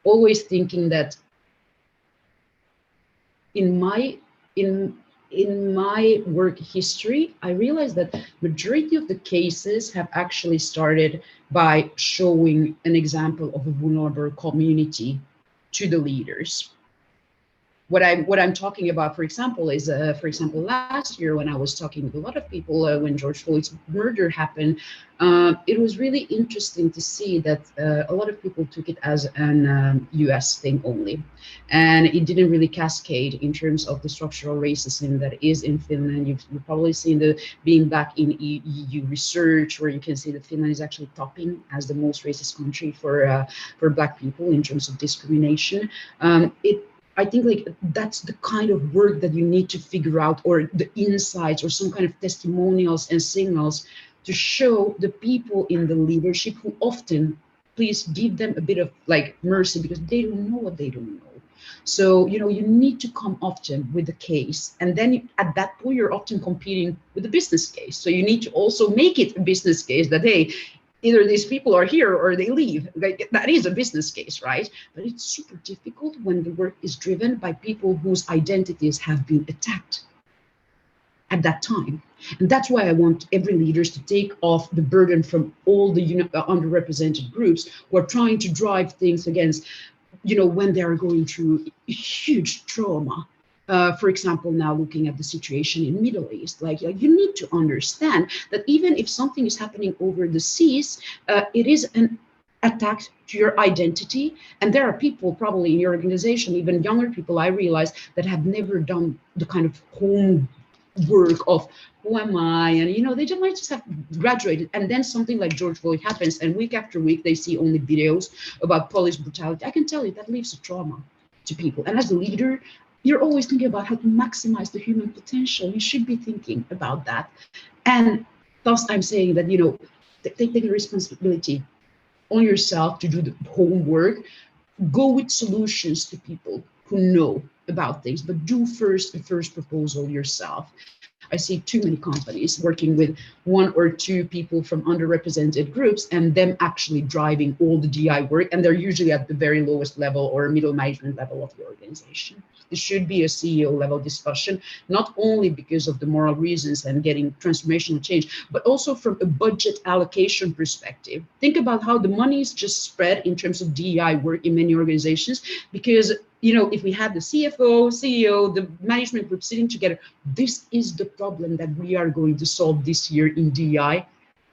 always thinking that in my work history, I realized that majority of the cases have actually started by showing an example of a vulnerable community to the leaders. What I'm talking about, for example, is for example, last year when I was talking with a lot of people when George Floyd's murder happened, it was really interesting to see that a lot of people took it as an US thing only, and it didn't really cascade in terms of the structural racism that is in Finland. You've probably seen the being back in EU research, where you can see that Finland is actually topping as the most racist country for Black people in terms of discrimination. I think like that's the kind of work that you need to figure out, or the insights or some kind of testimonials and signals to show the people in the leadership who often, please give them a bit of like mercy, because they don't know what they don't know. So, you know, you need to come often with the case, and then at that point, you're often competing with the business case. So you need to also make it a business case that, hey, either these people are here or they leave. Like, that is a business case, right? But it's super difficult when the work is driven by people whose identities have been attacked at that time. And that's why I want every leaders to take off the burden from all the underrepresented groups who are trying to drive things against, you know, when they are going through huge trauma. For example, now looking at the situation in Middle East, like you need to understand that even if something is happening over the seas, it is an attack to your identity. And there are people probably in your organization, even younger people, I realize, that have never done the kind of home work of who am I, and you know, they just might just have graduated, and then something like George Floyd happens, and week after week they see only videos about police brutality. I can tell you that leaves a trauma to people. And as a leader, you're always thinking about how to maximize the human potential. You should be thinking about that. And thus I'm saying that, you know, take the responsibility on yourself to do the homework. Go with solutions to people who know about things, but do first the first proposal yourself. I see too many companies working with one or two people from underrepresented groups and them actually driving all the DI work, and they're usually at the very lowest level or middle management level of the organization. There should be a CEO level discussion, not only because of the moral reasons and getting transformational change, but also from a budget allocation perspective. Think about how the money is just spread in terms of DEI work in many organizations, because, you know, if we have the CFO, CEO, the management group sitting together, this is the problem that we are going to solve this year in DEI.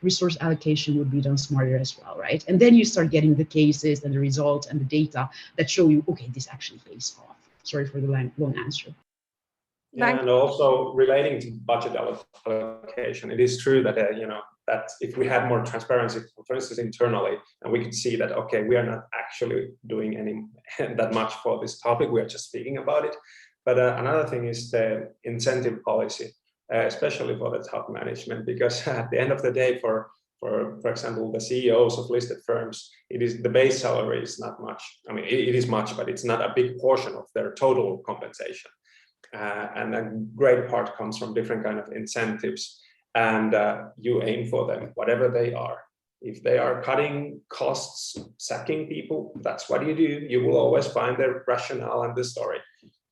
Resource allocation would be done smarter as well, right? And then you start getting the cases and the results and the data that show you, okay, this actually pays off. Sorry for the long answer. Yeah, and also relating to budget allocation, it is true that you know, that if we had more transparency, for instance, internally, and we could see that, okay, we are not actually doing any that much for this topic, we are just speaking about it. But another thing is the incentive policy, especially for the top management, because at the end of the day, for example, the CEOs of listed firms, it is the base salary is not much. I mean, it is much, but it's not a big portion of their total compensation. And a great part comes from different kind of incentives, and you aim for them, whatever they are. If they are cutting costs, sacking people, that's what you do. You will always find the rationale and the story,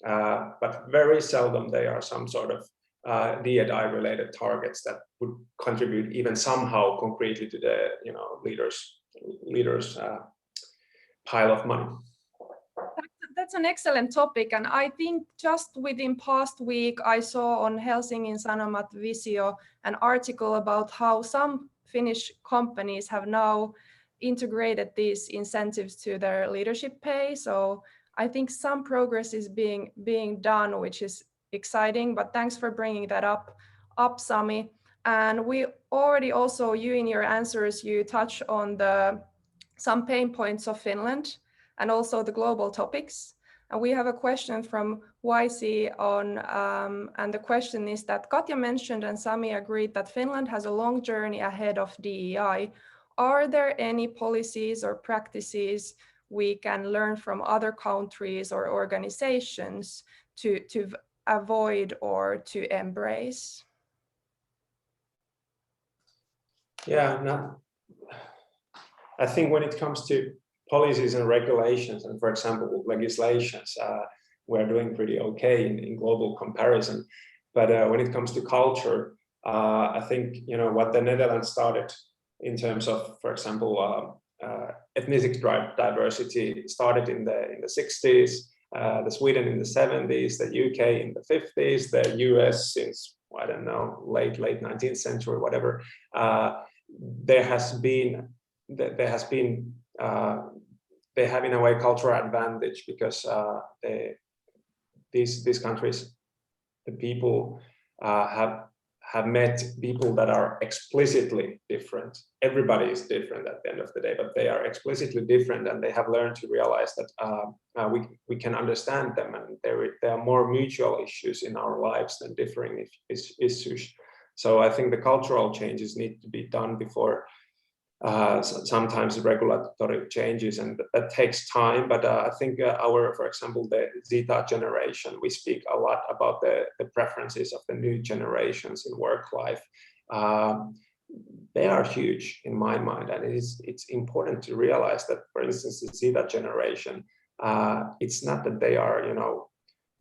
but very seldom they are some sort of D&I related targets that would contribute even somehow concretely to the, you know, leaders pile of money. That's an excellent topic, and I think just within past week I saw on Helsingin Sanomat Visio an article about how some Finnish companies have now integrated these incentives to their leadership pay. So I think some progress is being done, which is exciting. But thanks for bringing that up, Sami. And we already also, you in your answers, you touch on some pain points of Finland and also the global topics. And we have a question from YC on, and the question is that Katja mentioned and Sami agreed that Finland has a long journey ahead of DEI. Are there any policies or practices we can learn from other countries or organizations to avoid or to embrace? Yeah, no. I think when it comes to policies and regulations, and for example, legislations, we're doing pretty okay in global comparison. But when it comes to culture, I think, you know, what the Netherlands started in terms of, for example, ethnic diversity started in the 60s, the Sweden in the 70s, the UK in the 50s, the US since, I don't know, late 19th century, whatever. They have in a way cultural advantage because these countries, the people have met people that are explicitly different. Everybody is different at the end of the day, but they are explicitly different, and they have learned to realize that we can understand them, and there are more mutual issues in our lives than differing issues. So I think the cultural changes need to be done before sometimes regulatory changes, and that takes time. But I think for example, the Zeta generation, we speak a lot about the preferences of the new generations in work life. They are huge in my mind, and it's important to realize that, for instance, the Zeta generation, it's not that they are,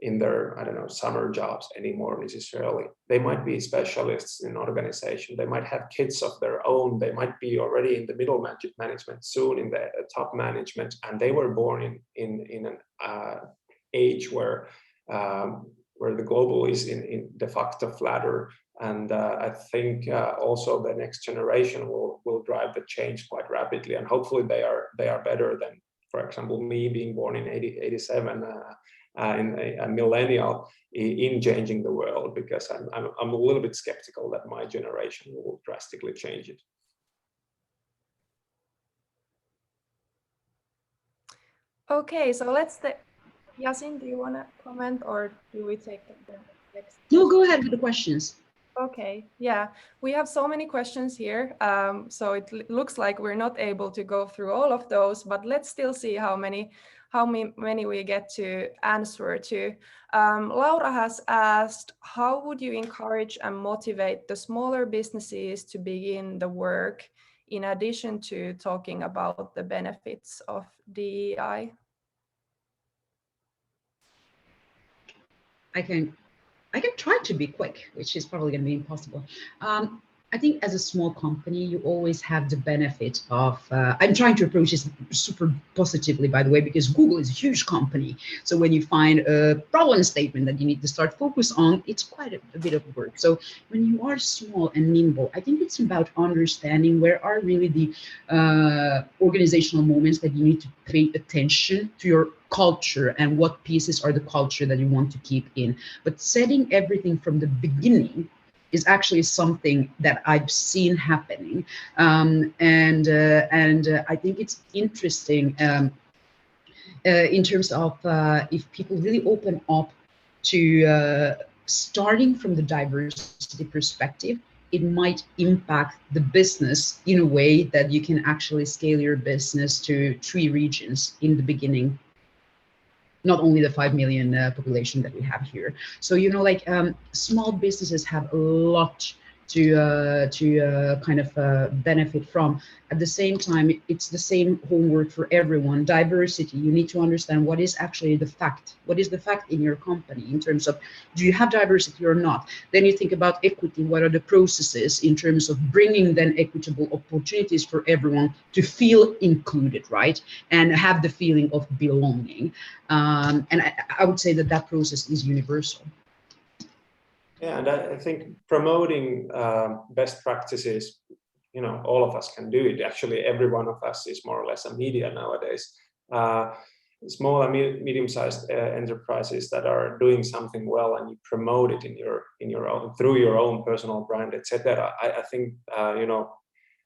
in their, I don't know, summer jobs anymore necessarily. They might be specialists in organization. They might have kids of their own. They might be already in the middle management, soon in the top management, and they were born in an age where the global is in de facto flatter. And I think also the next generation will drive the change quite rapidly, and hopefully they are better than, for example, me being born in 87, a millennial, in changing the world, because I'm a little bit skeptical that my generation will drastically change it. Okay, so Yacine, do you want to comment, or do we take the next? No, go ahead with the questions. Okay, yeah, we have so many questions here, so it looks like we're not able to go through all of those, but let's still see how many we get to answer to. Laura has asked, how would you encourage and motivate the smaller businesses to begin the work, in addition to talking about the benefits of DEI? I can try to be quick, which is probably going to be impossible. I think as a small company, you always have the benefit of, I'm trying to approach this super positively, by the way, because Google is a huge company. So when you find a problem statement that you need to start focus on, it's quite a bit of work. So when you are small and nimble, I think it's about understanding where are really the organizational moments that you need to pay attention to your culture, and what pieces are the culture that you want to keep in. But setting everything from the beginning is actually something that I've seen happening, and I think it's interesting in terms of if people really open up to starting from the diversity perspective, it might impact the business in a way that you can actually scale your business to 3 regions in the beginning. Not only the 5 million population that we have here. So, small businesses have a lot to kind of benefit from. At the same time, it's the same homework for everyone. Diversity, you need to understand what is actually the fact. What is the fact in your company in terms of, do you have diversity or not? Then you think about equity. What are the processes in terms of bringing then equitable opportunities for everyone to feel included, right? And have the feeling of belonging. And I would say that process is universal. Yeah, and I think promoting best practices, all of us can do it. Actually, every one of us is more or less a media nowadays. Small and medium-sized enterprises that are doing something well, and you promote it in your own, through your own personal brand, etc. I think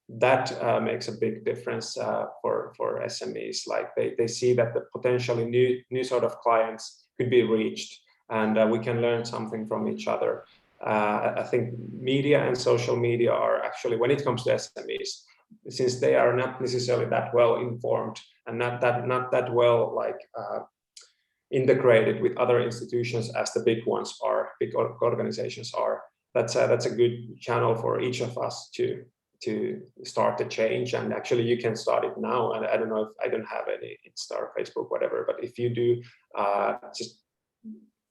that makes a big difference for SMEs. Like they see that the potentially new sort of clients could be reached, and we can learn something from each other. I think media and social media are actually, when it comes to SMEs, since they are not necessarily that well informed and not that well integrated with other institutions as the big ones are, big organizations are, that's a good channel for each of us to start the change. And actually you can start it now. And I don't know if I don't have any Insta or Facebook, whatever, but if you do, just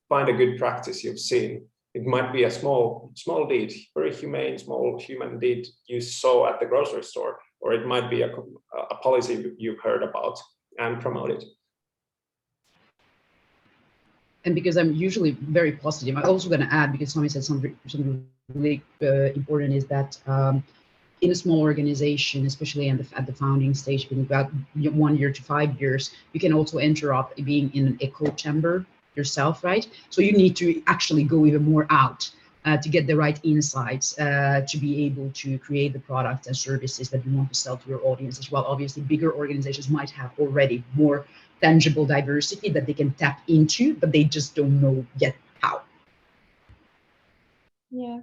find a good practice you've seen. It might be a small deed, very humane, small human deed you saw at the grocery store, or it might be a policy you've heard about, and promote it. And because I'm usually very positive, I'm also going to add, because Sami said something really important, is that in a small organization, especially at the founding stage, in about 1 year to 5 years, you can also enter up being in an echo chamber yourself, right? So you need to actually go even more out to get the right insights, to be able to create the products and services that you want to sell to your audience as well. Obviously, bigger organizations might have already more tangible diversity that they can tap into, but they just don't know yet how. Yeah.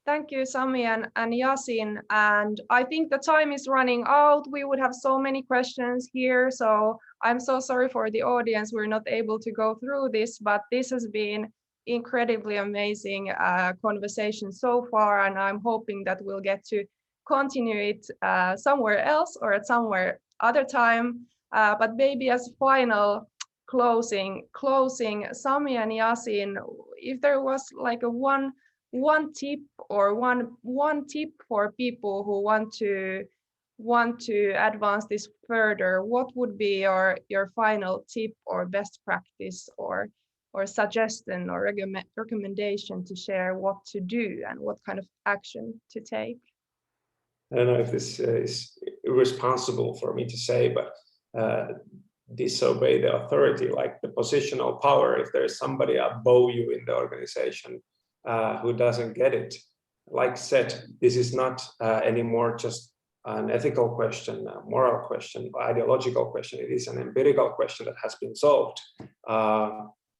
Thank you, Sami and Yacine. And I think the time is running out. We would have so many questions here. So I'm so sorry for the audience. We're not able to go through this, but this has been incredibly amazing conversation so far. And I'm hoping that we'll get to continue it somewhere else or at somewhere other time. But maybe as final closing, Sami and Yacine, if there was like a one tip or one tip for people who want to advance this further, what would be your final tip or best practice or suggestion or recommendation to share what to do and what kind of action to take? I don't know if this is irresponsible for me to say, but disobey the authority, like the positional power. If there is somebody above you in the organization who doesn't get it, like said, this is not anymore just an ethical question, a moral question, ideological question. It is an empirical question that has been solved.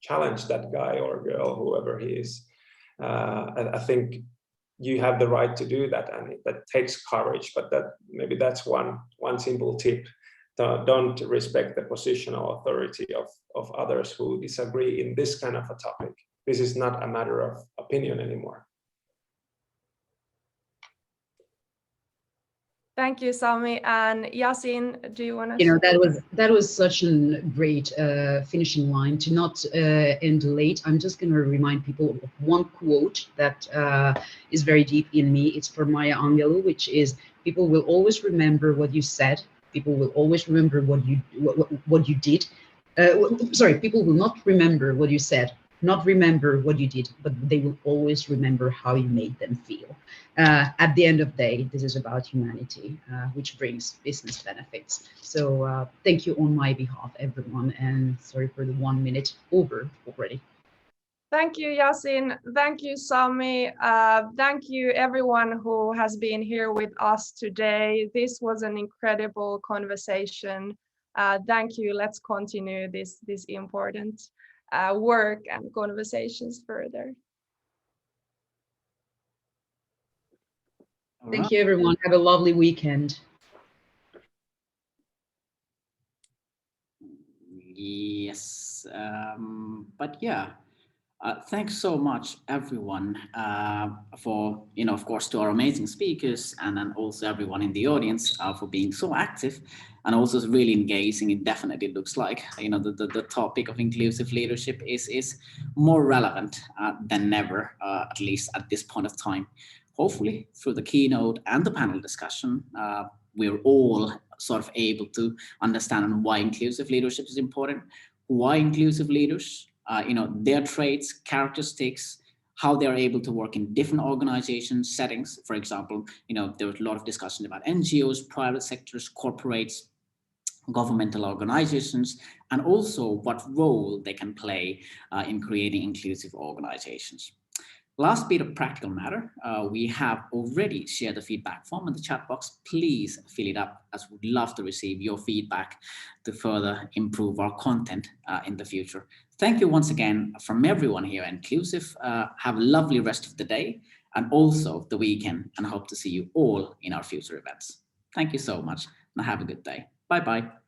Challenge that guy or girl, whoever he is. I think you have the right to do that, and that takes courage. But maybe that's one simple tip. Don't respect the positional authority of others who disagree in this kind of a topic. This is not a matter of opinion anymore. Thank you, Sami. And Yacine, do you want to? That was such a great finishing line to not end late. I'm just going to remind people of one quote that is very deep in me. It's from Maya Angelou, which is, people will always remember what you said. People will always remember what you did. Sorry, people will not remember what you said, not remember what you did, but they will always remember how you made them feel. At the end of the day, this is about humanity, which brings business benefits. So thank you on my behalf, everyone, and sorry for the 1 minute over already. Thank you, Yacine. Thank you, Sami. Thank you, everyone who has been here with us today. This was an incredible conversation. Thank you. Let's continue this important work and conversations further. Thank you, everyone. Have a lovely weekend. Yes, but yeah. Thanks so much, everyone, for, of course, to our amazing speakers, and then also everyone in the audience for being so active and also really engaging. It definitely looks like, the topic of inclusive leadership is more relevant than ever, at least at this point of time. Hopefully, through the keynote and the panel discussion, we're all sort of able to understand why inclusive leadership is important, why inclusive leaders, their traits, characteristics, how they're able to work in different organization settings. For example, there was a lot of discussion about NGOs, private sectors, corporates, governmental organizations, and also what role they can play in creating inclusive organizations. Last bit of practical matter, we have already shared the feedback form in the chat box. Please fill it up, as we'd love to receive your feedback to further improve our content in the future. Thank you once again from everyone here at Inklusiiv. Have a lovely rest of the day and also the weekend, and hope to see you all in our future events. Thank you so much and have a good day. Bye-bye.